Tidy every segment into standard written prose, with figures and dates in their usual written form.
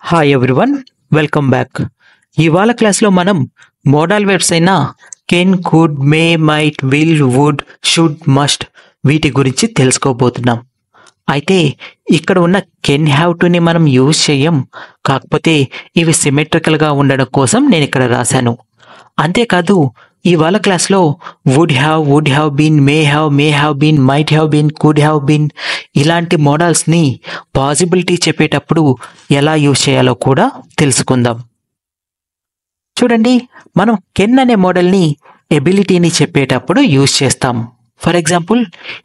Hi everyone, welcome back. ఇవాళ క్లాస్లో మనం మోడల్ వెర్బ్స్ అయిన can, could, may, might, will, would, should, must వీటి గురించి తెలుసుకోబోతున్నాం. అయితే ఇక్కడ ఉన్న కెన్, హ్యావ్ టుని మనం యూజ్ చేయం. కాకపోతే ఇవి సిమెట్రికల్గా ఉండడం కోసం నేను ఇక్కడ రాశాను. అంతేకాదు ఇవాళ క్లాస్లో would have been, may have been, might have been, could have been ఇలాంటి మోడల్స్ని పాసిబిలిటీ చెప్పేటప్పుడు ఎలా యూజ్ చేయాలో కూడా తెలుసుకుందాం. చూడండి, మనం కెన్ అనే మోడల్ని ఎబిలిటీని చెప్పేటప్పుడు యూజ్ చేస్తాం. For example,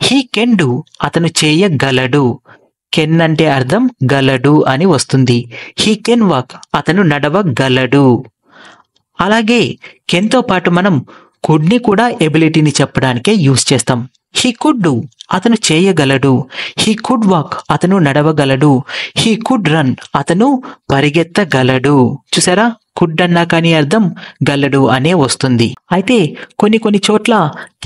he can do, అతను చేయగలడు. కెన్ అంటే అర్థం గలడు అని వస్తుంది. హీ కెన్ వాక్, అతను నడవగలడు. అలాగే కెన్తో పాటు మనం కుడ్ని కూడా ఎబిలిటీని చెప్పడానికే యూజ్ చేస్తాం. హీ కుడ్ డూ, అతను చేయగలడు. హీ కుడ్ వాక్, అతను నడవగలడు. హీ కుడ్ రన్, అతను పరిగెత్తగలడు. చూసారా, కుడ్ అన్నా కానీ అర్థం గలడు అనే వస్తుంది. అయితే కొన్ని చోట్ల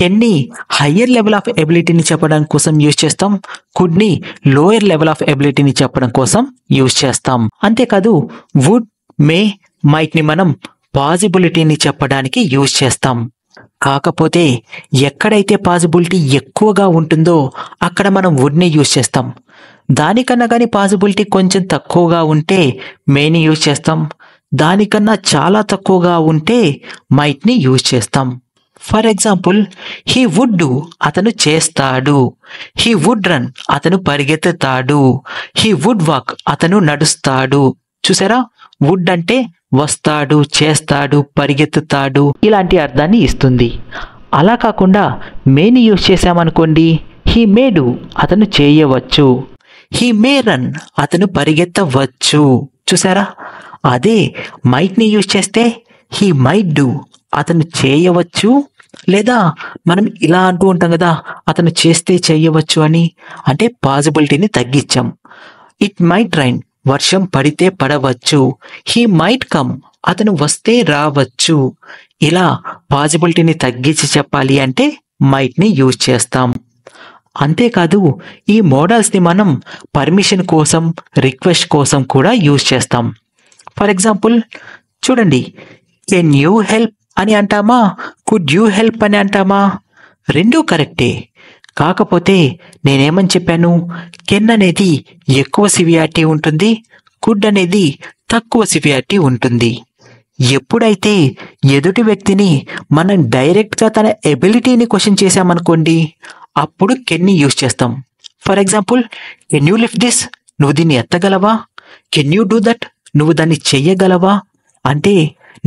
కెన్ని హయ్యర్ లెవెల్ ఆఫ్ ఎబిలిటీని చెప్పడం కోసం యూజ్ చేస్తాం, కుడ్ని లోయర్ లెవెల్ ఆఫ్ ఎబిలిటీని చెప్పడం కోసం యూజ్ చేస్తాం. అంతేకాదు వుడ్, మే, మైట్ని మనం పాసిబిలిటీని చెప్పడానికి యూజ్ చేస్తాం. కాకపోతే ఎక్కడైతే పాసిబిలిటీ ఎక్కువగా ఉంటుందో అక్కడ మనం వుడ్ని యూజ్ చేస్తాం. దానికన్నా కానీ పాసిబిలిటీ కొంచెం తక్కువగా ఉంటే మేని యూజ్ చేస్తాం. దానికన్నా చాలా తక్కువగా ఉంటే మైట్ని యూజ్ చేస్తాం. For example, he would do, అతను చేస్తాడు. హీ వుడ్ రన్, అతను పరిగెత్తుతాడు. హీ వుడ్ వాక్, అతను నడుస్తాడు. చూసారా, వుడ్ అంటే వస్తాడు, చేస్తాడు, పరిగెత్తుతాడు ఇలాంటి అర్థాన్ని ఇస్తుంది. అలా కాకుండా మేని యూజ్ చేశామనుకోండి, హీ మే డూ, అతను చేయవచ్చు. హీ మే రన్, అతను పరిగెత్తవచ్చు. చూసారా, అదే మైట్ని యూజ్ చేస్తే హీ మైట్ డూ, అతను చేయవచ్చు. లేదా మనం ఇలా అంటూ ఉంటాం కదా, అతను చేస్తే చేయవచ్చు అని, అంటే పాసిబిలిటీని తగ్గించాం. ఇట్ మైట్ రైన్, వర్షం పడితే పడవచ్చు. హీ మైట్ కమ్, అతను వస్తే రావచ్చు. ఇలా పాసిబిలిటీని తగ్గించి చెప్పాలి అంటే మైట్ని యూజ్ చేస్తాం. అంతేకాదు ఈ మోడల్స్ని మనం పర్మిషన్ కోసం, రిక్వెస్ట్ కోసం కూడా యూజ్ చేస్తాం. ఫర్ ఎగ్జాంపుల్ చూడండి, కెన్ యూ హెల్ప్ అని అంటామా, కుడ్ యూ హెల్ప్ అని అంటామా? రెండూ కరెక్టే. కాకపోతే నేనేమని చెప్పాను, కెన్ అనేది ఎక్కువ సివియారిటీ ఉంటుంది, కుడ్ అనేది తక్కువ సివియారిటీ ఉంటుంది. ఎప్పుడైతే ఎదుటి వ్యక్తిని మనం డైరెక్ట్గా తన ఎబిలిటీని క్వశ్చన్ చేశామనుకోండి, అప్పుడు కెన్ని యూజ్ చేస్తాం. For example, can you lift this, నువ్వు దీన్ని ఎత్తగలవా? కెన్ యూ డూ దట్, నువ్వు దాన్ని చెయ్యగలవా? అంటే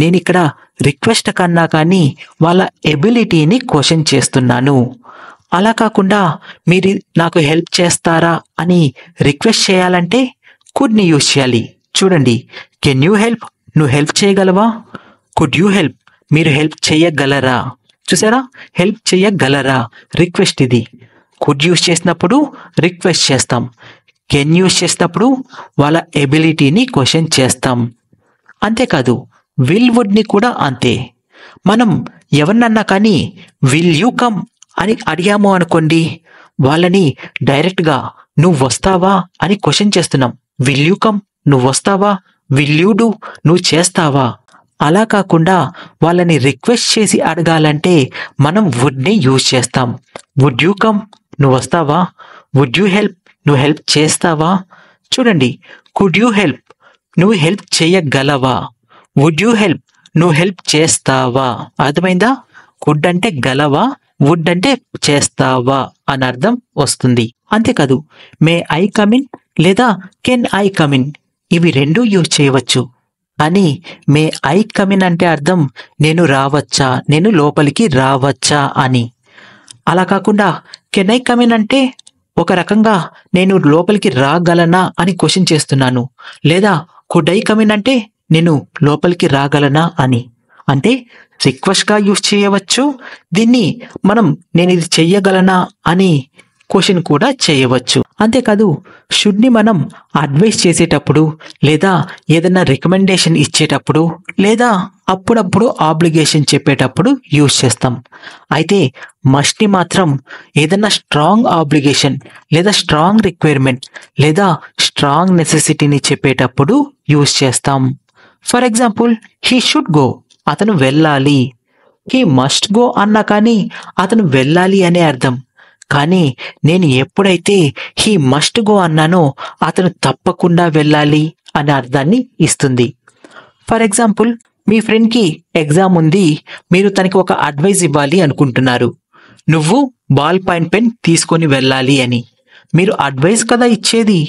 నేను ఇక్కడ రిక్వెస్ట్ కన్నా కానీ వాళ్ళ ఎబిలిటీని క్వశ్చన్ చేస్తున్నాను. అలా కాకుండా మీరు నాకు హెల్ప్ చేస్తారా అని రిక్వెస్ట్ చేయాలంటే కుడ్ని యూజ్ చేయాలి. చూడండి, కెన్ యూ హెల్ప్, నువ్వు హెల్ప్ చేయగలవా? కుడ్ యూ హెల్ప్, మీరు హెల్ప్ చేయగలరా? చూసారా, హెల్ప్ చేయగలరా రిక్వెస్ట్ ఇది. కుడ్ యూజ్ చేసినప్పుడు రిక్వెస్ట్ చేస్తాం. కెన్ యూజ్ చేసినప్పుడు వాళ్ళ ఎబిలిటీని క్వశ్చన్ చేస్తాం. అంతేకాదు విల్, వుడ్ని కూడా అంతే. మనం ఎవరినన్నా కానీ విల్ యూ కమ్ అని అడిగాము అనుకోండి, వాళ్ళని డైరెక్ట్గా నువ్వు వస్తావా అని క్వశ్చన్ చేస్తున్నాం. విల్ యూ కమ్, నువ్వు వస్తావా? విల్ యూ డూ, నువ్వు చేస్తావా? అలా కాకుండా వాళ్ళని రిక్వెస్ట్ చేసి అడగాలంటే మనం వుడ్ని యూజ్ చేస్తాం. వుడ్ యూ కమ్, నువ్వు వస్తావా? వుడ్ యూ హెల్ప్, నువ్వు హెల్ప్ చేస్తావా? చూడండి, కుడ్ యూ హెల్ప్, నువ్వు హెల్ప్ చేయగలవా? వుడ్ యూ హెల్ప్, నువ్వు హెల్ప్ చేస్తావా? అర్థమైందా? కుడ్ అంటే గలవా, వుడ్ అంటే చేస్తావా అని అర్థం వస్తుంది. అంతేకాదు మే ఐ కమిన్ లేదా కెన్ ఐ కమిన్, ఇవి రెండూ యూజ్ చేయవచ్చు. కానీ మే ఐ కమిన్ అంటే అర్థం నేను రావచ్చా, నేను లోపలికి రావచ్చా అని. అలా కాకుండా కెన్ ఐ కమిన్ అంటే ఒక రకంగా నేను లోపలికి రాగలనా అని క్వశ్చన్ చేస్తున్నాను. లేదా కుడ్ ఐ కమిన్ అంటే నేను లోపలికి రాగలనా అని. అంటే రిక్వెస్ట్గా యూజ్ చేయవచ్చు. దీన్ని మనం నేను ఇది చెయ్యగలనా అని క్వశ్చన్ కూడా చేయవచ్చు. అంతేకాదు షుడ్ని మనం అడ్వైస్ చేసేటప్పుడు, లేదా ఏదైనా రికమెండేషన్ ఇచ్చేటప్పుడు, లేదా అప్పుడప్పుడు ఆబ్లిగేషన్ చెప్పేటప్పుడు యూజ్ చేస్తాం. అయితే మస్ట్ని మాత్రం ఏదన్నా స్ట్రాంగ్ ఆబ్లిగేషన్ లేదా స్ట్రాంగ్ రిక్వైర్మెంట్ లేదా స్ట్రాంగ్ నెసెసిటీని చెప్పేటప్పుడు యూజ్ చేస్తాం. For example, he should go, అతను వెళ్ళాలి. హీ మస్ట్ గో అన్నా కానీ అతను వెళ్ళాలి అనే అర్థం. కానీ నేను ఎప్పుడైతే హీ మస్ట్ గో అన్నానో అతను తప్పకుండా వెళ్ళాలి అనే అర్థాన్ని ఇస్తుంది. ఫర్ ఎగ్జాంపుల్, మీ ఫ్రెండ్కి ఎగ్జామ్ ఉంది, మీరు తనకి ఒక అడ్వైస్ ఇవ్వాలి అనుకుంటున్నారు. నువ్వు బాల్ పాయింట్ పెన్ తీసుకొని వెళ్ళాలి అని. మీరు అడ్వైస్ కదా ఇచ్చేది.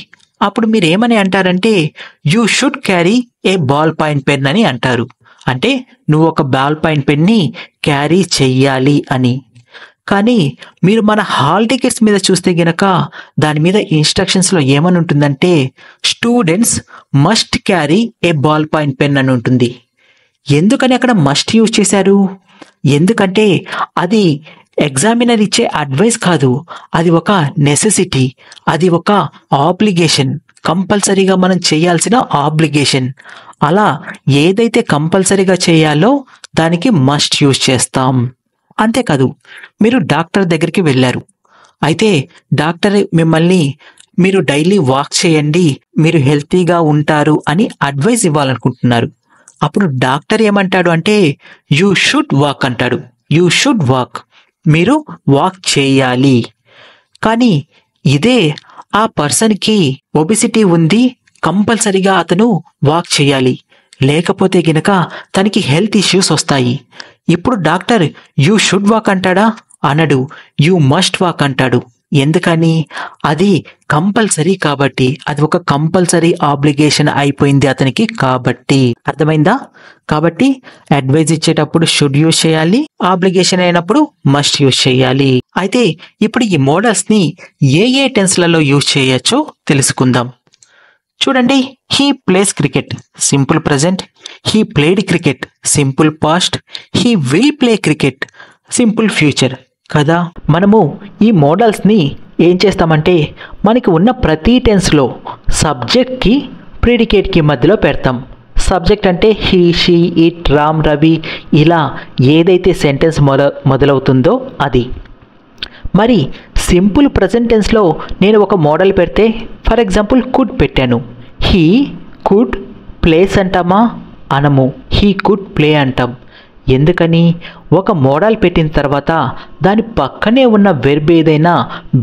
అప్పుడు మీరు ఏమని అంటారంటే, you should carry a ball point pen అని అంటారు. అంటే నువ్వు ఒక బాల్ పాయింట్ పెన్ని క్యారీ చెయ్యాలి అని. కానీ మీరు మన హాల్ టికెట్స్ మీద చూస్తే గనక దాని మీద ఇన్స్ట్రక్షన్స్లో ఏమని ఉంటుందంటే, students must carry a ball point pen అని ఉంటుంది. ఎందుకని అక్కడ మస్ట్ యూజ్ చేశారు? ఎందుకంటే అది ఎగ్జామినర్ ఇచ్చే అడ్వైస్ కాదు, అది ఒక నెసెసిటీ, అది ఒక ఆబ్లిగేషన్, కంపల్సరీగా మనం చేయాల్సిన ఆబ్లిగేషన్. అలా ఏదైతే కంపల్సరీగా చేయాలో దానికి మస్ట్ యూజ్ చేస్తాం. అంతేకాదు, మీరు డాక్టర్ దగ్గరికి వెళ్ళారు. అయితే డాక్టర్ మిమ్మల్ని మీరు డైలీ వాక్ చేయండి, మీరు హెల్తీగా ఉంటారు అని అడ్వైస్ ఇవ్వాలనుకుంటున్నారు. అప్పుడు డాక్టర్ ఏమంటాడు అంటే, యూ షుడ్ వాక్ అంటాడు. యూ షుడ్ వాక్, మీరు వాక్ చేయాలి. కానీ ఇదే ఆ పర్సన్కి ఒబిసిటీ ఉంది, కంపల్సరీగా అతను వాక్ చేయాలి, లేకపోతే గనక తనకి హెల్త్ ఇష్యూస్ వస్తాయి. ఇప్పుడు డాక్టర్ యూ షుడ్ వాక్ అంటాడా? అనడు. యూ మస్ట్ వాక్ అంటాడు. ఎందుకని? అది కంపల్సరీ కాబట్టి, అది ఒక కంపల్సరీ ఆబ్లిగేషన్ అయిపోయింది అతనికి కాబట్టి. అర్థమైందా? కాబట్టి అడ్వైజ్ ఇచ్చేటప్పుడు షుడ్ యూజ్ చేయాలి, ఆబ్లిగేషన్ అయినప్పుడు మస్ట్ యూజ్ చేయాలి. అయితే ఇప్పుడు ఈ మోడల్స్ని ఏ టెన్స్లలో యూజ్ చేయొచ్చో తెలుసుకుందాం. చూడండి, he plays cricket, simple present. He played cricket, simple past. He will play cricket, simple future. కదా, మనము ఈ మోడల్స్ని ఏం చేస్తామంటే, మనకి ఉన్న ప్రతి టెన్స్లో సబ్జెక్ట్కి ప్రిడికేట్కి మధ్యలో పెడతాం. సబ్జెక్ట్ అంటే he, she, it, Ram, Ravi, ఇలా ఏదైతే సెంటెన్స్ మొదలవుతుందో అది. మరి సింపుల్ ప్రజెంట్ టెన్స్లో నేను ఒక మోడల్ పెడితే, ఫర్ ఎగ్జాంపుల్ కుడ్ పెట్టాను. హీ కుడ్ ప్లేస్ అంటామా? అనము. హీ కుడ్ ప్లే అంటాం. ఎందుకని? ఒక మోడల్ పెట్టిన తర్వాత దాని పక్కనే ఉన్న వెర్బ్ ఏదైనా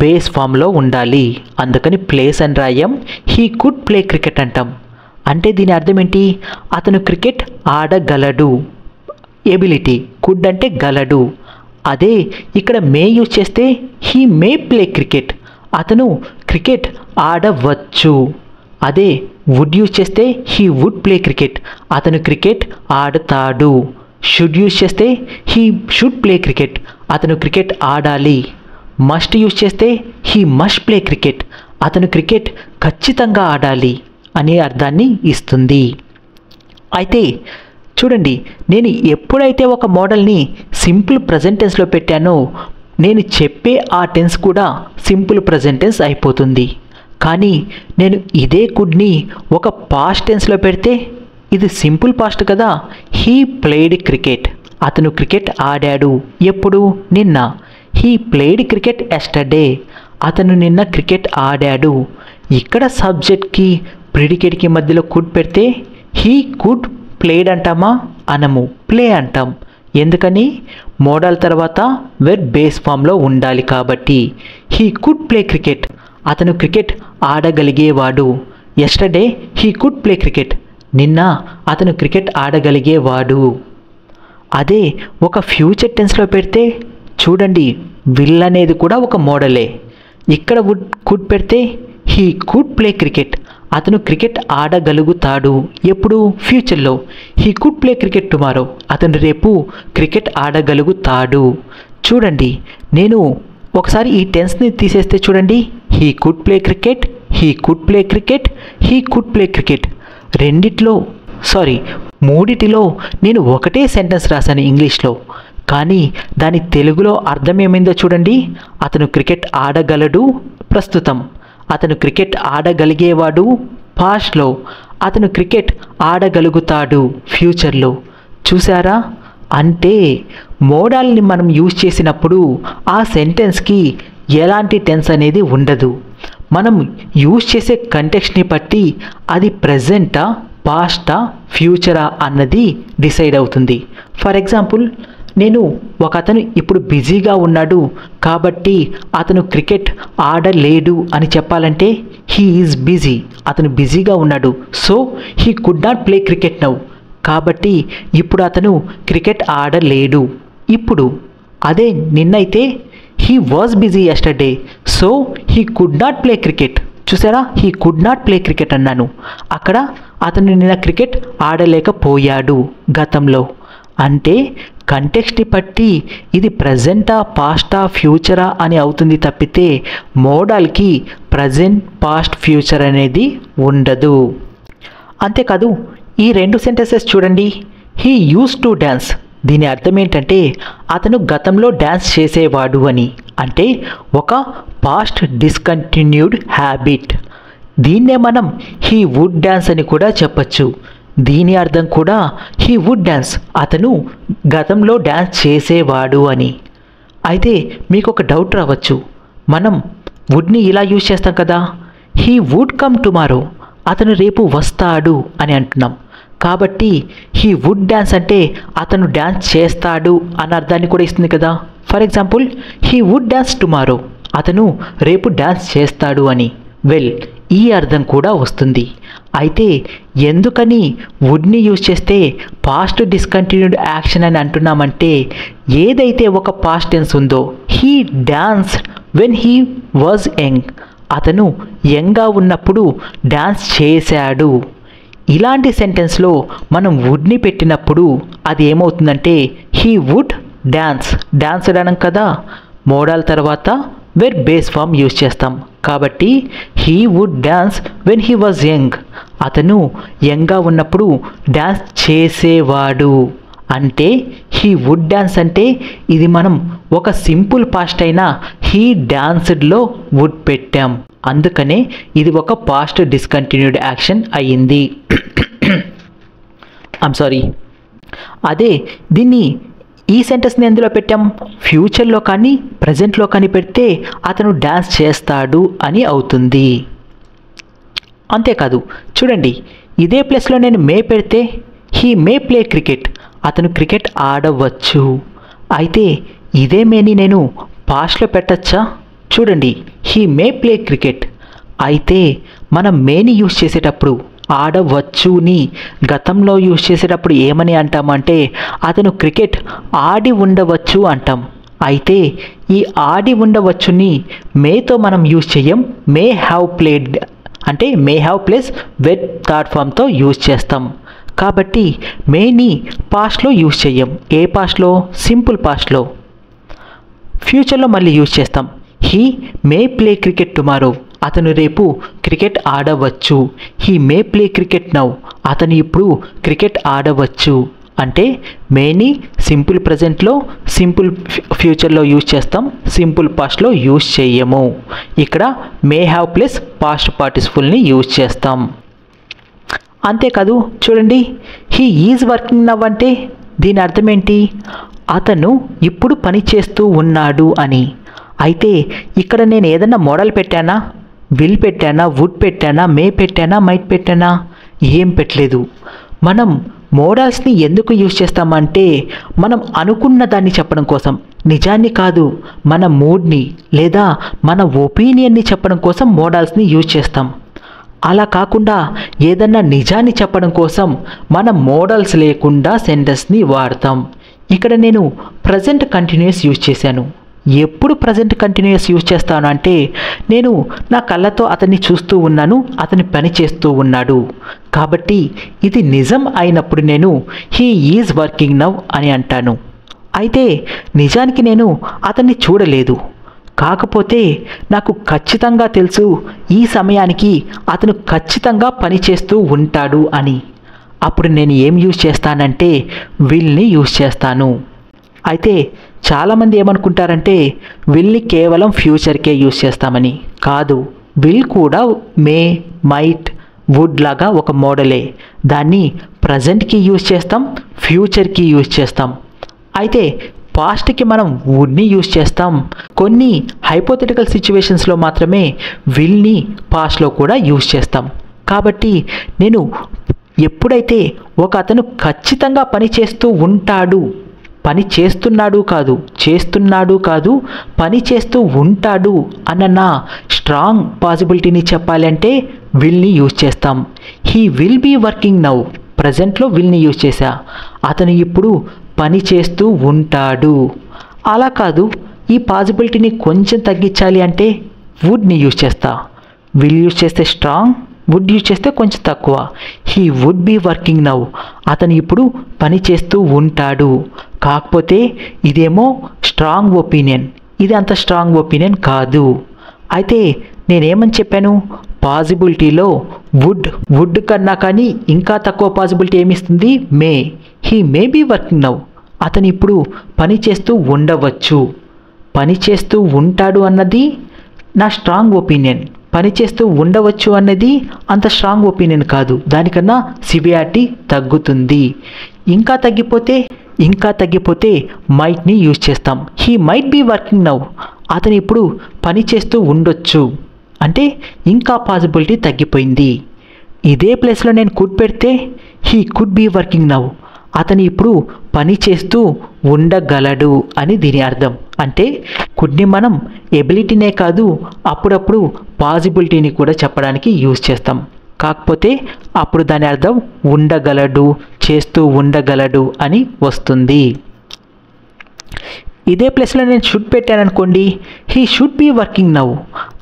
బేస్ ఫామ్లో ఉండాలి. అందుకని ప్లేస్ అని రాయం, హీ కుడ్ ప్లే క్రికెట్ అంటాం. అంటే దీని అర్థం ఏంటి? అతను క్రికెట్ ఆడగలడు. ఎబిలిటీ, కుడ్ అంటే గలడు. అదే ఇక్కడ మే యూజ్ చేస్తే హీ మే ప్లే క్రికెట్, అతను క్రికెట్ ఆడవచ్చు. అదే వుడ్ యూజ్ చేస్తే హీ వుడ్ ప్లే క్రికెట్, అతను క్రికెట్ ఆడతాడు. షుడ్ యూజ్ చేస్తే హీ షుడ్ ప్లే క్రికెట్, అతను క్రికెట్ ఆడాలి. మస్ట్ యూజ్ చేస్తే హీ మస్ట్ ప్లే క్రికెట్, అతను క్రికెట్ ఖచ్చితంగా ఆడాలి అనే అర్థాన్ని ఇస్తుంది. అయితే చూడండి, నేను ఎప్పుడైతే ఒక మోడల్ని సింపుల్ ప్రజెంట్ టెన్స్లో పెట్టానో నేను చెప్పే ఆ టెన్స్ కూడా సింపుల్ ప్రజెంట్ టెన్స్ అయిపోతుంది. కానీ నేను ఇదే కుడ్ని ఒక పాస్ట్ టెన్స్లో పెడితే ఇది సింపుల్ పాస్ట్ కదా. హీ ప్లేడ్ క్రికెట్, అతను క్రికెట్ ఆడాడు. ఎప్పుడు? నిన్న. హీ ప్లేడ్ క్రికెట్ ఎస్టర్డే, అతను నిన్న క్రికెట్ ఆడాడు. ఇక్కడ సబ్జెక్ట్కి ప్రిడికేట్కి మధ్యలో కుడ్ పెడితే హీ కుడ్ ప్లేడ్ అంటామా? అనము, ప్లే అంటాం. ఎందుకని? మోడల్ తర్వాత వెర్బ్ బేస్ ఫామ్లో ఉండాలి కాబట్టి. హీ కుడ్ ప్లే క్రికెట్, అతను క్రికెట్ ఆడగలిగేవాడు. Yesterday he could play cricket, నిన్న అతను క్రికెట్ ఆడగలిగేవాడు. అదే ఒక ఫ్యూచర్ టెన్స్లో పెడితే చూడండి, విల్ అనేది కూడా ఒక మోడలే. ఇక్కడ కుడ్ పెడితే హీ కుడ్ ప్లే క్రికెట్, అతను క్రికెట్ ఆడగలుగుతాడు. ఎప్పుడు? ఫ్యూచర్లో. He could play cricket tomorrow, అతను రేపు క్రికెట్ ఆడగలుగుతాడు. చూడండి, నేను ఒకసారి ఈ టెన్స్ని తీసేస్తే చూడండి, he could play cricket, he could play cricket, he could play cricket. మూడిటిలో నేను ఒకటే సెంటెన్స్ రాశాను ఇంగ్లీష్లో. కానీ దాని తెలుగులో అర్థం ఏమైందో చూడండి. అతను క్రికెట్ ఆడగలడు ప్రస్తుతం, అతను క్రికెట్ ఆడగలిగేవాడు పాస్ట్లో, అతను క్రికెట్ ఆడగలుగుతాడు ఫ్యూచర్లో. చూసారా? అంటే మోడల్ని మనం యూజ్ చేసినప్పుడు ఆ సెంటెన్స్కి ఎలాంటి టెన్స్ అనేది ఉండదు. మనం యూజ్ చేసే కంటెక్స్ట్ని బట్టి అది ప్రెజెంటా, పాస్టా, ఫ్యూచరా అన్నది డిసైడ్ అవుతుంది. ఫర్ ఎగ్జాంపుల్, నేను ఒక అతను ఇప్పుడు బిజీగా ఉన్నాడు కాబట్టి అతను క్రికెట్ ఆడలేడు అని చెప్పాలంటే హీ ఈజ్ బిజీ, అతను బిజీగా ఉన్నాడు. So he could not play cricket now, కాబట్టి ఇప్పుడు అతను క్రికెట్ ఆడలేడు. ఇప్పుడు అదే నిన్నైతే he was busy yesterday, so he could not play cricket. చూసారా? He could not play cricket అన్నాను. అక్కడ అతను నిన్న క్రికెట్ ఆడలేకపోయాడు గతంలో. అంటే కంటెక్స్ట్ని బట్టి ఇది ప్రజెంటా, పాస్టా, ఫ్యూచరా అని అవుతుంది తప్పితే మోడల్కి ప్రజెంట్, పాస్ట్, ఫ్యూచర్ అనేది ఉండదు. అంతేకాదు, ఈ 2 సెంటెన్సెస్ చూడండి. హీ యూస్ టు డ్యాన్స్, దీని అర్థం ఏంటంటే అతను గతంలో డ్యాన్స్ చేసేవాడు అని. అంటే ఒక పాస్ట్ డిస్కంటిన్యూడ్ హ్యాబిట్. దీన్నే మనం హీ వుడ్ డ్యాన్స్ అని కూడా చెప్పచ్చు. దీని అర్థం కూడా హీ వుడ్ డ్యాన్స్, అతను గతంలో డ్యాన్స్ చేసేవాడు అని. అయితే మీకు ఒక డౌట్ రావచ్చు, మనం వుడ్ని ఇలా యూజ్ చేస్తాం కదా, హీ వుడ్ కమ్ టుమారో, అతను రేపు వస్తాడు అని అంటున్నాం. కాబట్టి హీ వుడ్ డ్యాన్స్ అంటే అతను డ్యాన్స్ చేస్తాడు అన్న అర్థాన్ని కూడా ఇస్తుంది కదా. For example, he would dance tomorrow, అతను రేపు డ్యాన్స్ చేస్తాడు అని. వెల్, ఈ అర్థం కూడా వస్తుంది. అయితే ఎందుకని వుడ్ని యూజ్ చేస్తే పాస్ట్ డిస్కంటిన్యూడ్ యాక్షన్ అని అంటున్నామంటే, ఏదైతే ఒక పాస్ట్ టెన్స్ ఉందో, he danced when he was young, అతను యంగ్గా ఉన్నప్పుడు డాన్స్ చేశాడు. ఇలాంటి సెంటెన్స్లో మనం వుడ్ని పెట్టినప్పుడు అది ఏమవుతుందంటే హీ వుడ్ డాన్స్, డాన్స్ అనడం కదా. మోడల్ తర్వాత వెర్ బేస్ ఫామ్ యూజ్ చేస్తాం. కాబట్టి he would dance when he was young, అతను యంగ్గా ఉన్నప్పుడు డాన్స్ చేసేవాడు. అంటే హీ వుడ్ డాన్స్ అంటే ఇది మనం ఒక సింపుల్ పాస్ట్ అయిన హీ డాన్స్డ్లో వుడ్ పెట్టాం. అందుకనే ఇది ఒక పాస్ట్ డిస్కంటిన్యూడ్ యాక్షన్ అయ్యింది. I'm sorry. అదే దీన్ని ఈ సెంటెన్స్ని ఎందులో పెట్టాం? ఫ్యూచర్లో కానీ ప్రజెంట్లో కానీ పెడితే అతను డ్యాన్స్ చేస్తాడు అని అవుతుంది. అంతేకాదు, చూడండి, ఇదే ప్లేస్లో నేను మే పెడితే హీ మే ప్లే క్రికెట్, అతను క్రికెట్ ఆడవచ్చు. అయితే ఇదే మేని నేను పాస్ట్లో పెట్టచ్చా? చూడండి, హీ మే ప్లే క్రికెట్. అయితే మనం మేని యూజ్ చేసేటప్పుడు ఆడవచ్చుని గతంలో యూజ్ చేసేటప్పుడు ఏమని అంటామంటే అతను క్రికెట్ ఆడి ఉండవచ్చు అంటాం. అయితే ఈ ఆడి ఉండవచ్చుని మేతో మనం యూజ్ చేయం, మే హ్యావ్ ప్లేడ్ అంటే మే హ్యావ్ ప్లేస్ వెట్ థర్డ్ ఫామ్తో యూజ్ చేస్తాం. కాబట్టి మేని పాస్ట్లో యూజ్ చేయం. ఏ పాస్ట్లో? సింపుల్ పాస్ట్లో. ఫ్యూచర్లో మళ్ళీ యూజ్ చేస్తాం. He may play cricket tomorrow, అతను రేపు క్రికెట్ ఆడవచ్చు. He may play cricket now, అతను ఇప్పుడు క్రికెట్ ఆడవచ్చు. అంటే మేని సింపుల్ ప్రజెంట్లో, సింపుల్ ఫ్యూచర్లో యూజ్ చేస్తాం, సింపుల్ పాస్ట్లో యూజ్ చేయము. ఇక్కడ మే హ్యావ్ ప్లస్ పాస్ట్ పార్టిసిపుల్ని యూజ్ చేస్తాం. అంతేకాదు, చూడండి, హీ ఈజ్ వర్కింగ్ నవ్ అంటే దీని అర్థం ఏంటి? అతను ఇప్పుడు పని చేస్తూ ఉన్నాడు అని. అయితే ఇక్కడ నేను ఏదన్నా మోడల్ పెట్టానా? విల్ పెట్టానా? వుడ్ పెట్టానా? మే పెట్టానా? మైట్ పెట్టానా? ఏం పెట్టలేదు. మనం మోడల్స్ని ఎందుకు యూజ్ చేస్తామంటే మనం అనుకున్న దాన్ని చెప్పడం కోసం, నిజాన్ని కాదు, మన మూడ్ని లేదా మన ఒపీనియన్ని చెప్పడం కోసం మోడల్స్ని యూజ్ చేస్తాం. అలా కాకుండా ఏదన్నా నిజాన్ని చెప్పడం కోసం మనం మోడల్స్ లేకుండా సెంటెన్స్ని వాడతాం. ఇక్కడ నేను ప్రజెంట్ కంటిన్యూస్ యూజ్ చేశాను. ఎప్పుడు ప్రజెంట్ కంటిన్యూస్ యూజ్ చేస్తాను అంటే నేను నా కళ్ళతో అతన్ని చూస్తూ ఉన్నాను, అతని పని చేస్తూ ఉన్నాడు. కాబట్టి ఇది నిజం అయినప్పుడు నేను హీ ఈజ్ వర్కింగ్ నవ్ అని అంటాను. అయితే నిజానికి నేను అతన్ని చూడలేదు, కాకపోతే నాకు ఖచ్చితంగా తెలుసు ఈ సమయానికి అతను ఖచ్చితంగా పని చేస్తూ ఉంటాడు అని. అప్పుడు నేను ఏం యూజ్ చేస్తానంటే విల్ని యూజ్ చేస్తాను. అయితే చాలామంది ఏమనుకుంటారంటే విల్ని కేవలం ఫ్యూచర్కే యూజ్ చేస్తామని. కాదు, విల్ కూడా మే, మైట్, వుడ్ లాగా ఒక మోడలే. దాన్ని ప్రజెంట్కి యూజ్ చేస్తాం, ఫ్యూచర్కి యూజ్ చేస్తాం. అయితే పాస్ట్కి మనం వుడ్ని యూజ్ చేస్తాం. కొన్ని హైపోథెటికల్ సిచ్యువేషన్స్లో మాత్రమే విల్ని పాస్ట్లో కూడా యూజ్ చేస్తాం. కాబట్టి నేను ఎప్పుడైతే ఒక అతను ఖచ్చితంగా పని చేస్తూ ఉంటాడు, పని చేస్తున్నాడు కాదు, చేస్తున్నాడు కాదు, పని చేస్తూ ఉంటాడు అన్న నా స్ట్రాంగ్ పాసిబిలిటీని చెప్పాలంటే విల్ని యూజ్ చేస్తాం. He will be working now, ప్రజెంట్లో విల్ని యూజ్ చేశా. అతను ఇప్పుడు పని చేస్తూ ఉంటాడు. అలా కాదు, ఈ పాసిబిలిటీని కొంచెం తగ్గించాలి అంటే వుడ్ని యూజ్ చేస్తా. విల్ యూజ్ చేస్తే స్ట్రాంగ్, వుడ్ యూజ్ చేస్తే కొంచెం తక్కువ. He would be working now, అతను ఇప్పుడు పని చేస్తూ ఉంటాడు. కాకపోతే ఇదేమో స్ట్రాంగ్ ఒపీనియన్, ఇది అంత స్ట్రాంగ్ ఒపీనియన్ కాదు. అయితే నేనేమని చెప్పాను, పాసిబిలిటీలో వుడ్ కన్నా కానీ ఇంకా తక్కువ పాసిబిలిటీ ఏమిస్తుంది, may. He may be working now, అతను ఇప్పుడు పని చేస్తూ ఉండవచ్చు. పని చేస్తూ ఉంటాడు అన్నది నా స్ట్రాంగ్ ఒపీనియన్, పని చేస్తూ ఉండవచ్చు అన్నది అంత స్ట్రాంగ్ ఒపీనియన్ కాదు, దానికన్నా సివియారిటీ తగ్గుతుంది. ఇంకా తగ్గిపోతే మైట్ని యూజ్ చేస్తాం. He might be working now, అతను ఇప్పుడు పని చేస్తూ ఉండొచ్చు అంటే ఇంకా పాసిబిలిటీ తగ్గిపోయింది. ఇదే ప్లేస్లో నేను కుడ్ పెడితే he could be working now, అతను ఇప్పుడు పని చేస్తూ ఉండగలడు అని దీని అర్థం. అంటే కుడ్ని మనం ఎబిలిటీనే కాదు, అప్పుడప్పుడు పాసిబిలిటీని కూడా చెప్పడానికి యూజ్ చేస్తాం. కాకపోతే అప్పుడు దాని అర్థం ఉండగలడు, చేస్తూ ఉండగలడు అని వస్తుంది. ఇదే ప్లేస్లో నేను షుడ్ పెట్టాను అనుకోండి, he should be working now,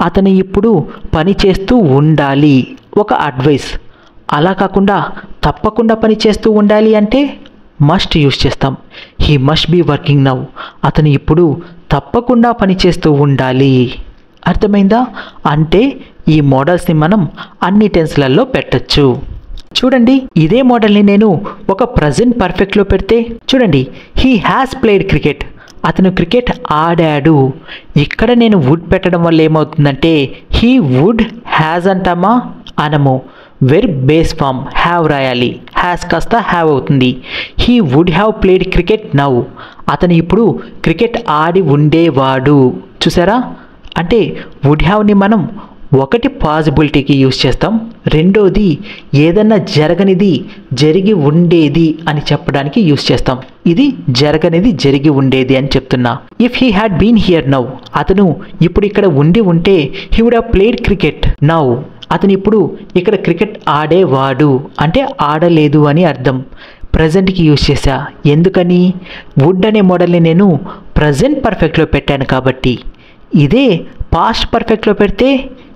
అతను ఇప్పుడు పని చేస్తూ ఉండాలి, ఒక అడ్వైస్. అలా కాకుండా తప్పకుండా పని చేస్తూ ఉండాలి అంటే మస్ట్ యూజ్ చేస్తాం. He must be working now, అతను ఇప్పుడు తప్పకుండా పని చేస్తూ ఉండాలి. అర్థమైందా? అంటే ఈ మోడల్స్ని మనం అన్ని టెన్స్లలో పెట్టచ్చు. చూడండి, ఇదే మోడల్ని నేను ఒక ప్రజెంట్ పర్ఫెక్ట్లో పెడితే చూడండి, హీ హ్యాస్ ప్లేడ్ క్రికెట్, అతను క్రికెట్ ఆడాడు. ఇక్కడ నేను వుడ్ పెట్టడం వల్ల ఏమవుతుందంటే హీ వుడ్ హ్యాజ్ అంటామా, అనము. వెర్బ్ బేస్ ఫామ్ హ్యావ్ రాయాలి, హ్యాస్ కాస్త హ్యావ్ అవుతుంది. He would have played cricket now, అతను ఇప్పుడు క్రికెట్ ఆడి ఉండేవాడు. చూసారా? అంటే వుడ్ హ్యావ్ని మనం ఒకటి పాసిబిలిటీకి యూజ్ చేస్తాం, రెండోది ఏదన్నా జరగనిది జరిగి ఉండేది అని చెప్పడానికి యూజ్ చేస్తాం. ఇది జరగనిది జరిగి ఉండేది అని చెప్తున్నా. If he had been here now, అతను ఇప్పుడు ఇక్కడ ఉంటే he would have played cricket now, అతను ఇప్పుడు ఇక్కడ క్రికెట్ ఆడేవాడు అంటే ఆడలేదు అని అర్థం. ప్రజెంట్కి యూజ్ చేశా. ఎందుకని? వుడ్ అనే మోడల్ని నేను ప్రజెంట్ పర్ఫెక్ట్లో పెట్టాను కాబట్టి. ఇదే పాస్ట్ పర్ఫెక్ట్లో పెడితే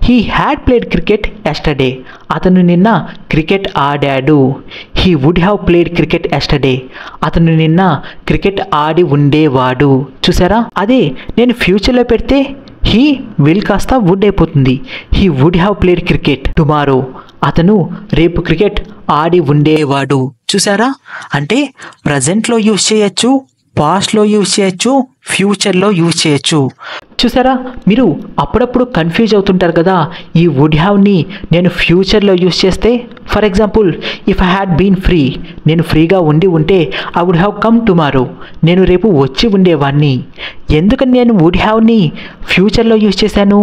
he had played cricket yesterday, అతను నిన్న క్రికెట్ ఆడాడు. He would have played cricket yesterday, అతను నిన్న క్రికెట్ ఆడి ఉండేవాడు. చూసారా? అదే నేను ఫ్యూచర్లో పెడితే హీ విల్ కాస్త వుడ్ అయిపోతుంది. He would have played cricket tomorrow, అతను రేపు క్రికెట్ ఆడి ఉండేవాడు. చూసారా? అంటే ప్రజెంట్లో యూజ్ చేయొచ్చు, పాస్ట్లో యూజ్ చేయొచ్చు, ఫ్యూచర్లో యూజ్ చేయొచ్చు. చూసారా? మీరు అప్పుడప్పుడు కన్ఫ్యూజ్ అవుతుంటారు కదా, ఈ వుడ్ హ్యావ్ని నేను ఫ్యూచర్లో యూజ్ చేస్తే, for example if I had been free, నేను ఫ్రీగా ఉంటే I would have come tomorrow, నేను రేపు వచ్చి ఉండేవాడిని. ఎందుకని నేను వుడ్ హ్యావ్ని ఫ్యూచర్లో యూజ్ చేశాను?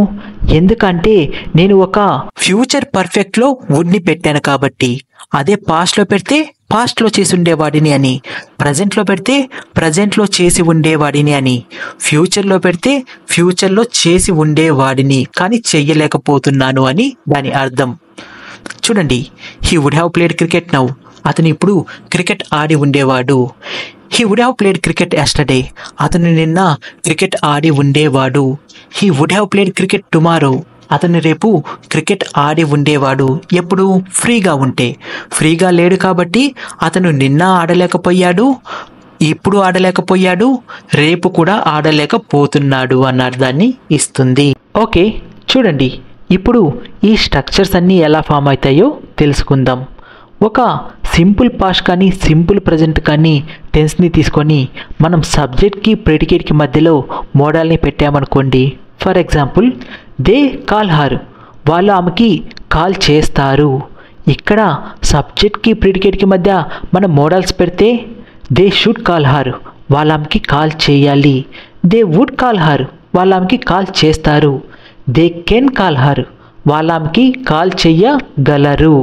ఎందుకంటే నేను ఒక ఫ్యూచర్ పర్ఫెక్ట్లో వుడ్ని పెట్టాను కాబట్టి. అదే పాస్ట్లో పెడితే పాస్ట్లో చేసి ఉండేవాడిని అని, ప్రజెంట్లో పెడితే ప్రజెంట్లో చేసి ఉండేవాడిని అని, ఫ్యూచర్లో పెడితే ఫ్యూచర్లో చేసి ఉండేవాడిని కానీ చెయ్యలేకపోతున్నాను అని దాని అర్థం. చూడండి, he would have played cricket now, అతను ఇప్పుడు క్రికెట్ ఆడి ఉండేవాడు. He would have played cricket yesterday, అతను నిన్న క్రికెట్ ఆడి ఉండేవాడు. He would have played cricket tomorrow, అతను రేపు క్రికెట్ ఆడి ఉండేవాడు. ఎప్పుడు? ఫ్రీగా ఉంటే. ఫ్రీగా లేడు కాబట్టి అతను నిన్న ఆడలేకపోయాడు, ఇప్పుడు ఆడలేకపోయాడు, రేపు కూడా ఆడలేకపోతున్నాడు అన్న అర్థాన్ని ఇస్తుంది. ఓకే, చూడండి, ఇప్పుడు ఈ స్ట్రక్చర్స్ అన్నీ ఎలా ఫామ్ అవుతాయో తెలుసుకుందాం. ఒక సింపుల్ పాస్ట్ కానీ సింపుల్ ప్రజెంట్ కానీ టెన్స్ని తీసుకొని మనం సబ్జెక్ట్కి ప్రెడికేట్కి మధ్యలో మోడల్ని పెట్టామనుకోండి. For example they call her, వాళ్ళు ఆమెకి కాల్ చేస్తారు. ఇక్కడ సబ్జెక్ట్కి ప్రిడికేట్కి మధ్య మనం మోడల్స్ పెడితే దే షుడ్ కాల్ హర్, వాళ్ళ ఆమెకి కాల్ చేయాలి. దే వుడ్ కాల్ హర్, వాళ్ళ ఆమెకి కాల్ చేస్తారు. దే కెన్ కాల్ హర్, వాళ్ళ ఆమెకి కాల్ చెయ్యగలరు.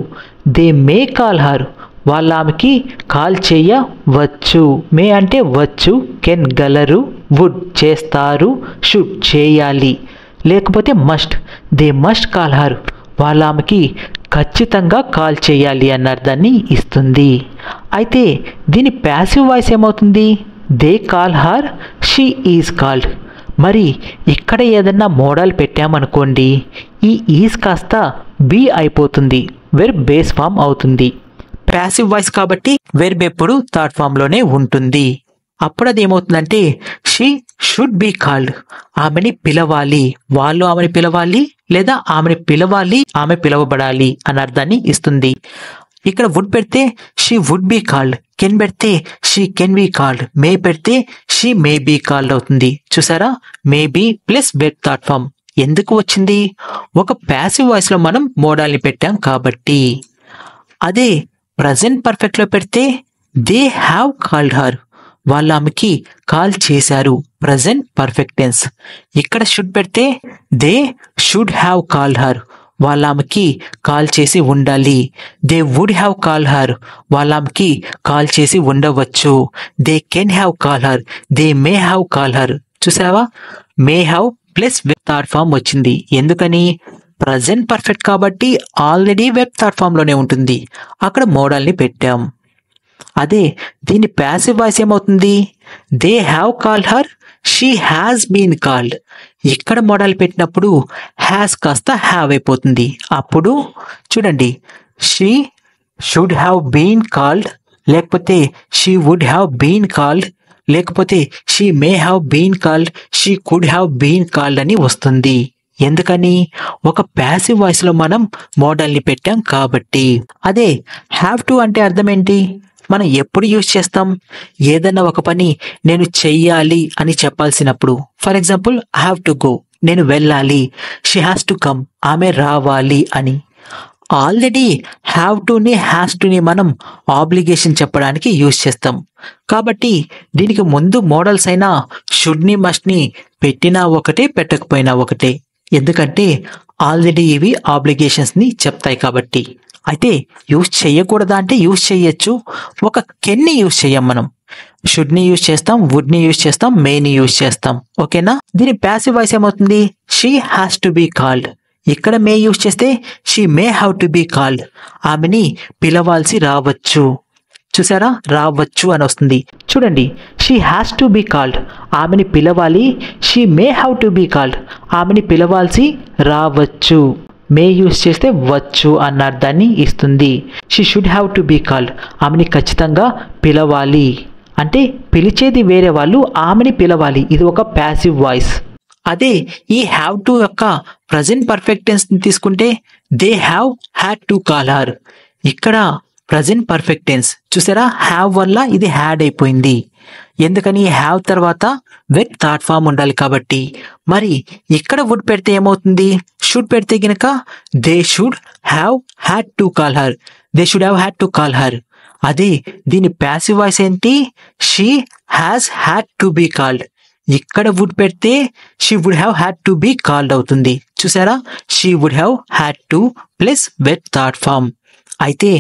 దే మే కాల్ హర్, వాళ్ళ ఆమెకి కాల్ చేయవచ్చు. మే అంటే వచ్చు, కెన్ గలరు, వుడ్ చేస్తారు, షుడ్ చేయాలి. లేకపోతే must, they must call her, వాళ్ళ ఆమెకి ఖచ్చితంగా కాల్ చేయాలి అన్న అర్థాన్ని ఇస్తుంది. అయితే దీని ప్యాసివ్ వాయిస్ ఏమవుతుంది? They call her, she is called. మరి ఇక్కడ ఏదన్నా మోడల్ పెట్టామనుకోండి, ఈ ఈజ్ కాస్త బీ అయిపోతుంది, వెర్బ్ బేస్ ఫామ్ అవుతుంది. ప్యాసివ్ వాయిస్ కాబట్టి వెర్బ్ ఎప్పుడు థర్డ్ ఫామ్లోనే ఉంటుంది. అప్పుడు అది ఏమవుతుందంటే షీ షుడ్ బీ కాల్డ్, ఆమెని పిలవాలి, వాళ్ళు ఆమెని పిలవాలి, లేదా ఆమెని పిలవాలి, ఆమె పిలవబడాలి అన్న అర్థాన్ని ఇస్తుంది. ఇక్కడ వుడ్ పెడితే she would be called, can పెడితే she can be called, may పెడితే షీ మే బీ కాల్డ్ అవుతుంది. చూసారా, may be plus verb third form ఎందుకు వచ్చింది? ఒక ప్యాసివ్ వాయిస్ లో మనం మోడల్ని పెట్టాం కాబట్టి. అదే ప్రజెంట్ పర్ఫెక్ట్ లో పెడితే దే హ్యావ్ కాల్డ్ హర్, వాళ్ళ ఆమెకి కాల్ చేశారు, ప్రజెంట్ పర్ఫెక్ట్ టెన్స్. ఇక్కడ షుడ్ పెడితే they should have called her, వాళ్ళ ఆమెకి కాల్ చేసి ఉండాలి. They would have call her, వాళ్ళ ఆమెకి కాల్ చేసి ఉండవచ్చు. They can have call her, they may have call her. చూసావా, may have plus verb third form వచ్చింది. ఎందుకని? ప్రజెంట్ పర్ఫెక్ట్ కాబట్టి ఆల్రెడీ వెబ్ థర్డ్ ఫామ్ లోనే ఉంటుంది, అక్కడ మోడల్ని పెట్టాం. అదే దీని ప్యాసివ్ వాయిస్ ఏమవుతుంది? They have called her, she has been called. ఇక్కడ మోడల్ పెట్టినప్పుడు హ్యాస్ కాస్త హ్యావ్ అయిపోతుంది. అప్పుడు చూడండి, she should have been called, లేకపోతే she would have been called, లేకపోతే she may have been called, she could have been called అని వస్తుంది. ఎందుకని? ఒక ప్యాసివ్ వాయిస్ లో మనం మోడల్ని పెట్టాం కాబట్టి. అదే హ్యావ్ టు అంటే అర్థం ఏంటి? మనం ఎప్పుడు యూజ్ చేస్తాం? ఏదన్నా ఒక పని నేను చెయ్యాలి అని చెప్పాల్సినప్పుడు. For example, I have to go, నేను వెళ్ళాలి. షీ హ్యాస్ టు కమ్, ఆమె రావాలి అని. ఆల్రెడీ హ్యావ్ టుని హ్యాస్ టుని మనం ఆబ్లిగేషన్ చెప్పడానికి యూజ్ చేస్తాం కాబట్టి దీనికి ముందు మోడల్స్ అయినా షుడ్ని మస్ట్ని పెట్టినా ఒకటే, పెట్టకపోయినా ఒకటే. ఎందుకంటే ఆల్రెడీ ఇవి ఆబ్లిగేషన్స్ని చెప్తాయి కాబట్టి. అయితే యూజ్ చేయకూడదా అంటే యూజ్ చేయొచ్చు. ఒక కెన్ని యూజ్ చేయం మనం. షుడ్ని యూజ్ చేస్తాం, వుడ్ని యూజ్ చేస్తాం, మేని యూజ్ చేస్తాం. ఓకేనా? దీని ప్యాసివ్ వాయిస్ ఏమవుతుంది? She has to be called. ఇక్కడ మే యూజ్ చేస్తే she may have to be called, ఆమెని పిలవాల్సి రావచ్చు. చూసారా, రావచ్చు అని వస్తుంది. చూడండి, she has to be called, ఆమెని పిలవాలి. She may have to be called, ఆమెని పిలవాల్సి రావచ్చు. మే యూజ్ చేస్తే వచ్చు అన్న అర్థాన్ని ఇస్తుంది. She should have to be called, ఆమెని ఖచ్చితంగా పిలవాలి. అంటే పిలిచేది వేరే వాళ్ళు, ఆమెని పిలవాలి. ఇది ఒక ప్యాసివ్ వాయిస్. అదే ఈ హ్యావ్ టు యొక్క ప్రజెంట్ పర్ఫెక్ట్ టెన్స్ తీసుకుంటే they have had to call her. ఇక్కడ ప్రజెంట్ పర్ఫెక్ట్ టెన్స్ చూసారా, హ్యావ్ వల్ల ఇది హ్యాడ్ అయిపోయింది. ఎందుకని? హ్యావ్ తర్వాత వెబ్ థర్డ్ ఫామ్ ఉండాలి కాబట్టి. మరి ఇక్కడ వుడ్ పెడితే ఏమవుతుంది? షుడ్ పెడితే గనక they should have had to call her, they should have had to call her. అదే దీని ప్యాసివ్ వాయిస్ ఏంటి? She has had to be called. ఇక్కడ వుడ్ పెడితే she would have had to be called అవుతుంది. చూసారా, she would have had to plus verb third form. అయితే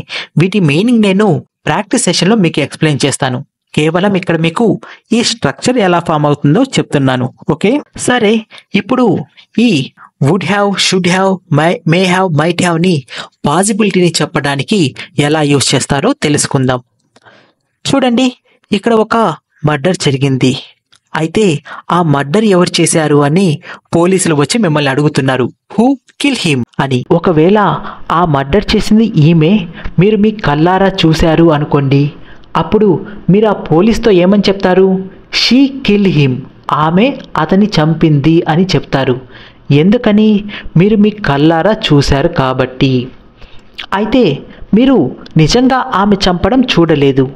వీటి meaning నేను ప్రాక్టీస్ సెషన్లో మీకు ఎక్స్ప్లెయిన్ చేస్తాను. కేవలం ఇక్కడ మీకు ఈ స్ట్రక్చర్ ఎలా ఫామ్ అవుతుందో చెప్తున్నాను. ఓకే, సరే. ఇప్పుడు ఈ would have, should have, may have, might have ని పాసిబిలిటీని చెప్పడానికి ఎలా యూజ్ చేస్తారో తెలుసుకుందాం. చూడండి, ఇక్కడ ఒక మర్డర్ జరిగింది. అయితే ఆ మర్డర్ ఎవరు చేశారు అని పోలీసులు వచ్చి మిమ్మల్ని అడుగుతున్నారు. హూ కిల్ హిమ్ అని. ఒకవేళ ఆ మర్డర్ చేసింది ఈమె, మీరు మీ కళ్ళారా చూశారు అనుకోండి. అప్పుడు మీరు ఆ పోలీస్తో ఏమని చెప్తారు? షీ కిల్ హిమ్, ఆమె అతన్ని చంపింది అని చెప్తారు. ఎందుకని? మీరు మీ కళ్ళారా చూశారు కాబట్టి. అయితే మీరు నిజంగా ఆమె చంపడం చూడలేదు.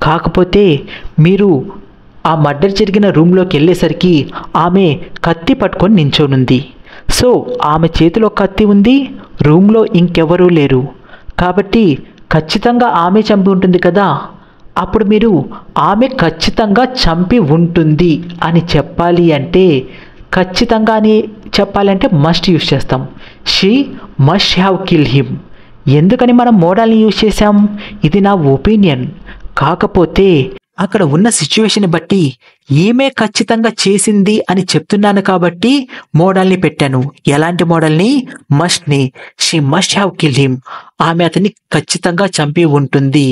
కాకపోతే మీరు ఆ మర్డర్ జరిగిన రూమ్లోకి వెళ్ళేసరికి ఆమె కత్తి పట్టుకొని నించోనుంది. సో ఆమె చేతిలో కత్తి ఉంది, రూమ్లో ఇంకెవరూ లేరు. కాబట్టి ఖచ్చితంగా ఆమె చంపి ఉంటుంది కదా. అప్పుడు మీరు ఆమె ఖచ్చితంగా చంపి ఉంటుంది అని చెప్పాలి అంటే, ఖచ్చితంగా అని చెప్పాలంటే మస్ట్ యూజ్ చేస్తాం. She must have kill him. ఎందుకని మనం మోడల్ని యూజ్ చేసాం? ఇది నా ఒపీనియన్. కాకపోతే అక్కడ ఉన్న సిచ్యువేషన్ బట్టి ఈమె ఖచ్చితంగా చేసింది అని చెప్తున్నాను కాబట్టి మోడల్ని పెట్టాను. ఎలాంటి మోడల్ని? మస్ట్ని. She must have kill him. ఆమె అతన్ని ఖచ్చితంగా చంపి ఉంటుంది.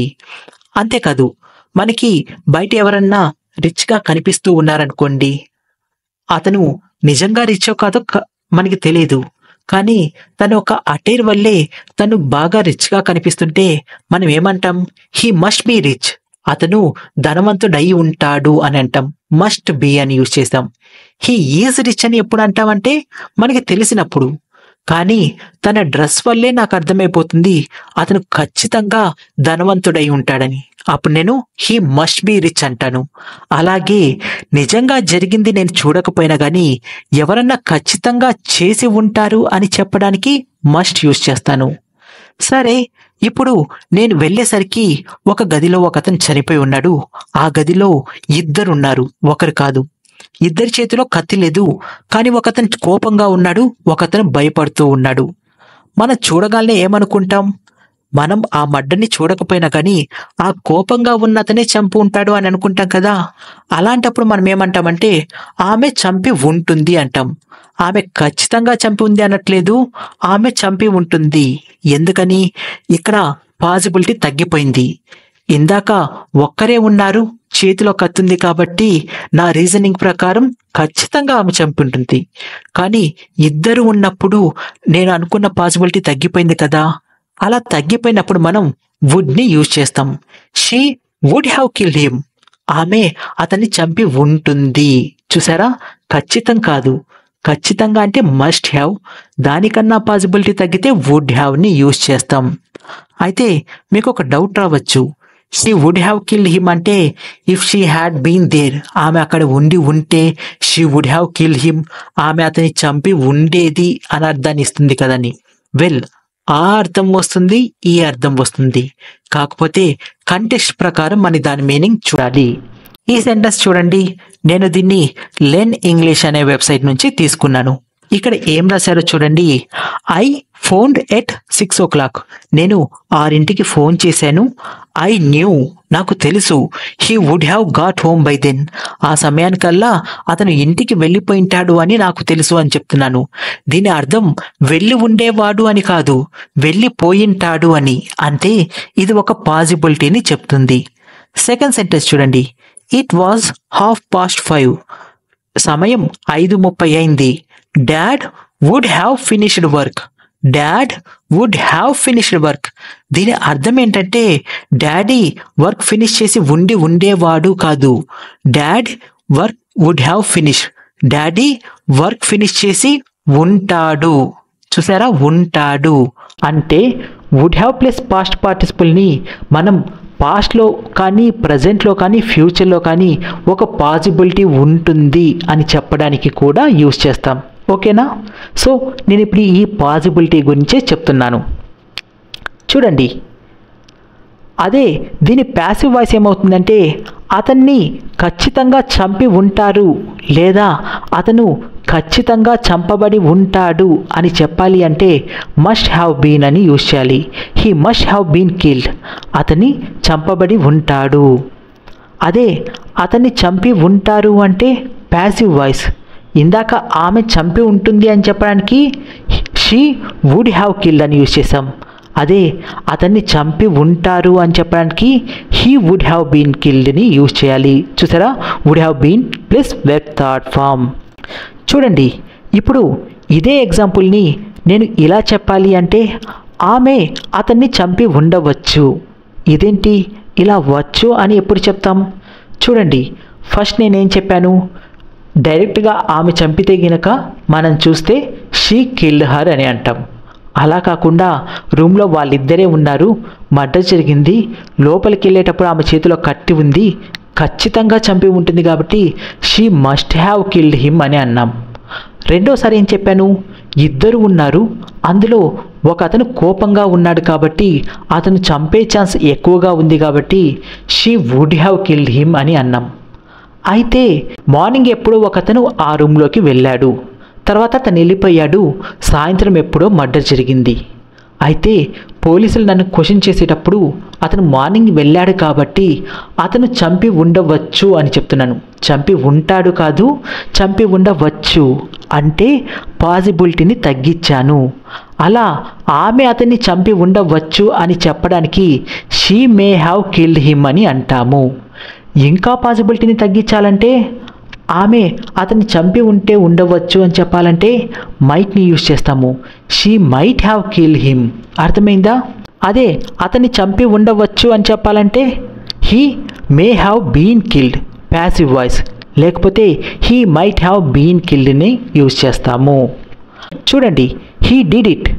అంతేకాదు, మనకి బయట ఎవరన్నా రిచ్గా కనిపిస్తూ ఉన్నారనుకోండి, అతను నిజంగా రిచో కాదో మనకి తెలియదు, కానీ తను ఒక అటైర్ వల్లే తను బాగా రిచ్గా కనిపిస్తుంటే మనం ఏమంటాం? He must be rich. అతను ధనవంతుడై ఉంటాడు అని అంటాం. మస్ట్ బీ అని యూజ్ చేస్తాం. హీ ఈజ్ రిచ్ అని ఎప్పుడు అంటామంటే మనకి తెలిసినప్పుడు. కానీ తన డ్రెస్ వల్లే నాకు అర్థమైపోతుంది అతను ఖచ్చితంగా ధనవంతుడై ఉంటాడని. అప్పుడు నేను హీ మస్ట్ బీ రిచ్ అంటాను. అలాగే నిజంగా జరిగింది నేను చూడకపోయినా కానీ ఎవరన్నా ఖచ్చితంగా చేసి ఉంటారు అని చెప్పడానికి మస్ట్ యూజ్ చేస్తాను. సరే, ఇప్పుడు నేను వెళ్ళేసరికి ఒక గదిలో ఒకతను చనిపోయి ఉన్నాడు. ఆ గదిలో ఇద్దరున్నారు, ఒకరు కాదు. ఇద్దరి చేతిలో కత్తి లేదు, కానీ ఒకతను కోపంగా ఉన్నాడు, ఒకతను భయపడుతూ ఉన్నాడు. మనం చూడగానే ఏమనుకుంటాం? మనం ఆ మడ్డని చూడకపోయినా కానీ ఆ కోపంగా ఉన్నతనే చంపి ఉంటాడు అని అనుకుంటాం కదా. అలాంటప్పుడు మనం ఏమంటామంటే ఆమె చంపి ఉంటుంది అంటాం. ఆమె ఖచ్చితంగా చంపి ఉంది అనట్లేదు, ఆమె చంపి ఉంటుంది. ఎందుకని? ఇక్కడ పాసిబిలిటీ తగ్గిపోయింది. ఇందాక ఒక్కరే ఉన్నారు, చేతిలో కత్తుంది కాబట్టి నా రీజనింగ్ ప్రకారం ఖచ్చితంగా ఆమె చంపి ఉంటుంది. కానీ ఇద్దరు ఉన్నప్పుడు నేను అనుకున్న పాసిబిలిటీ తగ్గిపోయింది కదా. అలా తగ్గిపోయినప్పుడు మనం వుడ్ని యూజ్ చేస్తాం. She would have killed him. ఆమె అతన్ని చంపి ఉంటుంది. చూసారా? ఖచ్చితం కాదు. ఖచ్చితంగా అంటే మస్ట్ హ్యావ్. దానికన్నా పాసిబిలిటీ తగ్గితే వుడ్ హ్యావ్ని యూజ్ చేస్తాం. అయితే మీకు ఒక డౌట్ రావచ్చు, she would have killed him అంటే if she had been there, ఆమె అక్కడ ఉంటే she would have killed him, ఆమె అతన్ని చంపి ఉండేది అని అర్థాన్ని ఇస్తుంది కదని. వెల్, ఆ అర్థం వస్తుంది, ఈ అర్థం వస్తుంది. కాకపోతే కంటెక్స్ట్ ప్రకారం మన దాని మీనింగ్ చూడాలి. ఈ సెంటెన్స్ చూడండి, నేను దీన్ని లెర్న్ ఇంగ్లీష్ అనే వెబ్సైట్ నుంచి తీసుకున్నాను. ఇక్కడ ఏం రాశారో చూడండి. I phoned at 6 o'clock. నేను 6 ఫోన్ చేశాను. ఐ న్యూ, నాకు తెలుసు. He would have got home by then, ఆ సమయానికల్లా అతను ఇంటికి వెళ్ళిపోయింటాడు అని నాకు తెలుసు అని చెప్తున్నాను. దీని అర్థం వెళ్ళి ఉండేవాడు అని కాదు, వెళ్ళిపోయింటాడు అని. అంటే ఇది ఒక పాసిబిలిటీని చెప్తుంది. సెకండ్ సెంటెన్స్ చూడండి. It was 5:30. సమయం 5:30 అయింది. Dad would have finished work. Dad would have finished work. దీని అర్థం ఏంటంటే డాడీ వర్క్ ఫినిష్ చేసి ఉండేవాడు కాదు. Dad work would have finish. Daddy work finish చేసి ఉంటాడు. చూసారా? ఉంటాడు అంటే వుడ్ హ్యావ్ ప్లస్ పాస్ట్ పార్టిసిపుల్ని మనం పాస్ట్లో కానీ ప్రజెంట్లో కానీ ఫ్యూచర్లో కానీ ఒక పాసిబిలిటీ ఉంటుంది అని చెప్పడానికి కూడా యూజ్ చేస్తాం. ఓకేనా? సో నేను ఇప్పుడు ఈ పాసిబిలిటీ గురించే చెప్తున్నాను. చూడండి, అదే దీని ప్యాసివ్ వాయిస్ ఏమవుతుందంటే అతన్ని ఖచ్చితంగా చంపి ఉంటారు లేదా అతను ఖచ్చితంగా చంపబడి ఉంటాడు అని చెప్పాలి అంటే మస్ట్ హ్యావ్ బీన్ అని యూజ్ చేయాలి. He must have been killed. అతన్ని చంపబడి ఉంటాడు. అదే అతన్ని చంపి ఉంటారు అంటే ప్యాసివ్ వాయిస్. ఇందాక ఆమె చంపి ఉంటుంది అని చెప్పడానికి షీ వుడ్ హ్యావ్ కిల్డ్ అని యూజ్ చేసాం. అదే అతన్ని చంపి ఉంటారు అని చెప్పడానికి హీ వుడ్ హ్యావ్ బీన్ కిల్డ్ని యూజ్ చేయాలి. చూసారా? Would have been plus verb third ఫామ్. చూడండి, ఇప్పుడు ఇదే ఎగ్జాంపుల్ని నేను ఇలా చెప్పాలి అంటే ఆమె అతన్ని చంపి ఉండవచ్చు. ఇదేంటి ఇలా వచ్చు అని ఎప్పుడు చెప్తాం? చూడండి, ఫస్ట్ నేనేం చెప్పాను? డైరెక్ట్గా ఆమె చంపితే గినక మనం చూస్తే షీ కిల్డ్ హర్ అని అంటాం. అలా కాకుండా రూమ్లో వాళ్ళిద్దరే ఉన్నారు, మర్డర్ జరిగింది, లోపలికి వెళ్ళేటప్పుడు ఆమె చేతిలో కత్తి ఉంది, ఖచ్చితంగా చంపి ఉంటుంది కాబట్టి she must have killed him అని అన్నాం. రెండోసారి ఏం చెప్పాను? ఇద్దరు ఉన్నారు, అందులో ఒక అతను కోపంగా ఉన్నాడు కాబట్టి అతను చంపే ఛాన్స్ ఎక్కువగా ఉంది కాబట్టి she would have killed him అని అన్నాం. అయితే మార్నింగ్ ఎప్పుడో ఒక అతను ఆ రూమ్లోకి వెళ్ళాడు, తర్వాత అతను వెళ్ళిపోయాడు, సాయంత్రం ఎప్పుడో మర్డర్ జరిగింది. అయితే పోలీసులు నన్ను క్వశ్చన్ చేసేటప్పుడు అతను మార్నింగ్ వెళ్ళాడు కాబట్టి అతను చంపి ఉండవచ్చు అని చెప్తున్నాను. చంపి ఉంటాడు కాదు, చంపి ఉండవచ్చు అంటే పాసిబిలిటీని తగ్గించాను. అలా ఆమె అతన్ని చంపి ఉండవచ్చు అని చెప్పడానికి she may have killed him అని అంటాము. ఇంకా పాసిబిలిటీని తగ్గించాలంటే ఆమె అతన్ని చంపి ఉంటే ఉండవచ్చు అని చెప్పాలంటే మైట్ని యూజ్ చేస్తాము. She might have killed him. అర్థమైందా? అదే అతన్ని చంపి ఉండవచ్చు అని చెప్పాలంటే he may have been killed, passive voice, లేకపోతే హీ మైట్ హ్యావ్ బీన్ కిల్డ్ని యూజ్ చేస్తాము. చూడండి, హీ డిడ్ ఇట్,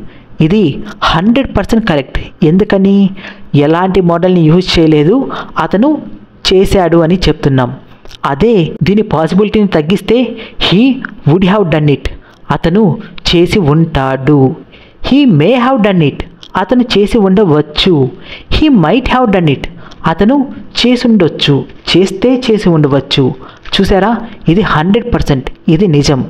ఇది 100% కరెక్ట్. ఎందుకని? ఎలాంటి మోడల్ని యూజ్ చేయలేదు, అతను చేశాడు అని చెప్తున్నాం. అదే దీని పాసిబిలిటీని తగ్గిస్తే he would have done it, అతను చేసి ఉంటాడు. He may have done it, అతను చేసి ఉండవచ్చు. He might have done it, అతను చేసి ఉండొచ్చు, చేస్తే చేసి ఉండవచ్చు. చూసారా, ఇది 100%, ఇది నిజం.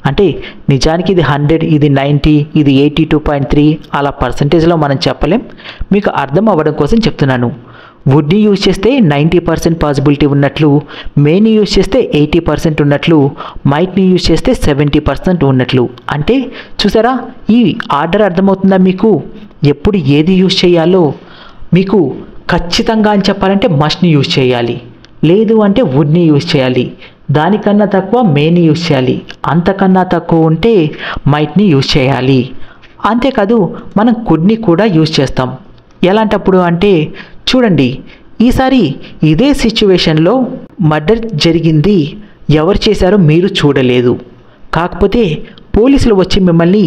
అంటే నిజానికి ఇది 100, ఇది 90, ఇది 82.3 అలా పర్సంటేజ్లో మనం చెప్పలేం. మీకు అర్థం అవ్వడం కోసం చెప్తున్నాను. వుడ్ని యూజ్ చేస్తే 90% పాసిబిలిటీ ఉన్నట్లు, మేని యూజ్ చేస్తే 80% ఉన్నట్లు, మైట్ని యూజ్ చేస్తే 70% ఉన్నట్లు. అంటే చూసారా, ఈ ఆర్డర్ అర్థమవుతుందా మీకు? ఎప్పుడు ఏది యూజ్ చేయాలో మీకు ఖచ్చితంగా అని చెప్పాలంటే మస్ట్ని యూజ్ చేయాలి, లేదు అంటే వుడ్ని యూజ్ చేయాలి, దానికన్నా తక్కువ మేని యూజ్ చేయాలి, అంతకన్నా తక్కువ ఉంటే మైట్ని యూజ్ చేయాలి. అంతేకాదు మనం కుడ్ని కూడా యూజ్ చేస్తాం. ఎలాంటప్పుడు అంటే చూడండి, ఈసారి ఇదే సిచ్యువేషన్లో మర్డర్ జరిగింది, ఎవరు చేశారో మీరు చూడలేదు, కాకపోతే పోలీసులు వచ్చి మిమ్మల్ని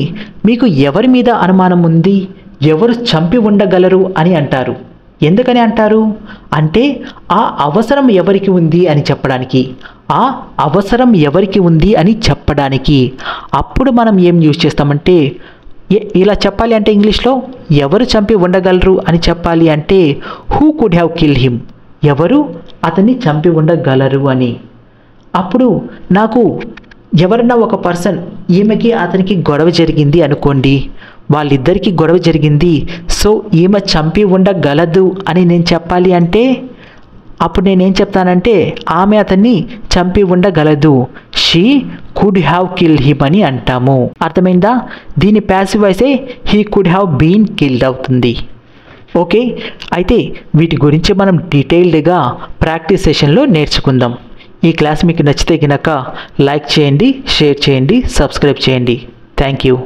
మీకు ఎవరి మీద అనుమానం ఉంది, ఎవరు చంపి ఉండగలరు అని అంటారు. ఎందుకని అంటారు అంటే ఆ అవసరం ఎవరికి ఉంది అని చెప్పడానికి, ఆ అవసరం ఎవరికి ఉంది అని చెప్పడానికి. అప్పుడు మనం ఏం యూజ్ చేస్తామంటే, ఇలా చెప్పాలి అంటే ఇంగ్లీష్లో ఎవరు చంపి ఉండగలరు అని చెప్పాలి అంటే who could have kill him, ఎవరు అతన్ని చంపి ఉండగలరు అని. అప్పుడు నాకు ఎవరన్నా ఒక పర్సన్, ఈమెకి అతనికి గొడవ జరిగింది అనుకోండి, వాళ్ళిద్దరికీ గొడవ జరిగింది, సో ఈమె చంపి ఉండగలదు అని నేను చెప్పాలి అంటే అప్పుడు నేనేం చెప్తానంటే ఆమె అతన్ని చంపి ఉండగలదు, she could have killed him అని అంటాము. అర్థమైందా? దీని ప్యాసివ్ వాయిసే he could have been killed అవుతుంది. ఓకే, అయితే వీటి గురించి మనం డీటెయిల్డ్గా ప్రాక్టీస్ సెషన్లో నేర్చుకుందాం. ఈ క్లాస్ మీకు నచ్చితే కనుక లైక్ చేయండి, షేర్ చేయండి, సబ్స్క్రైబ్ చేయండి. Thank you.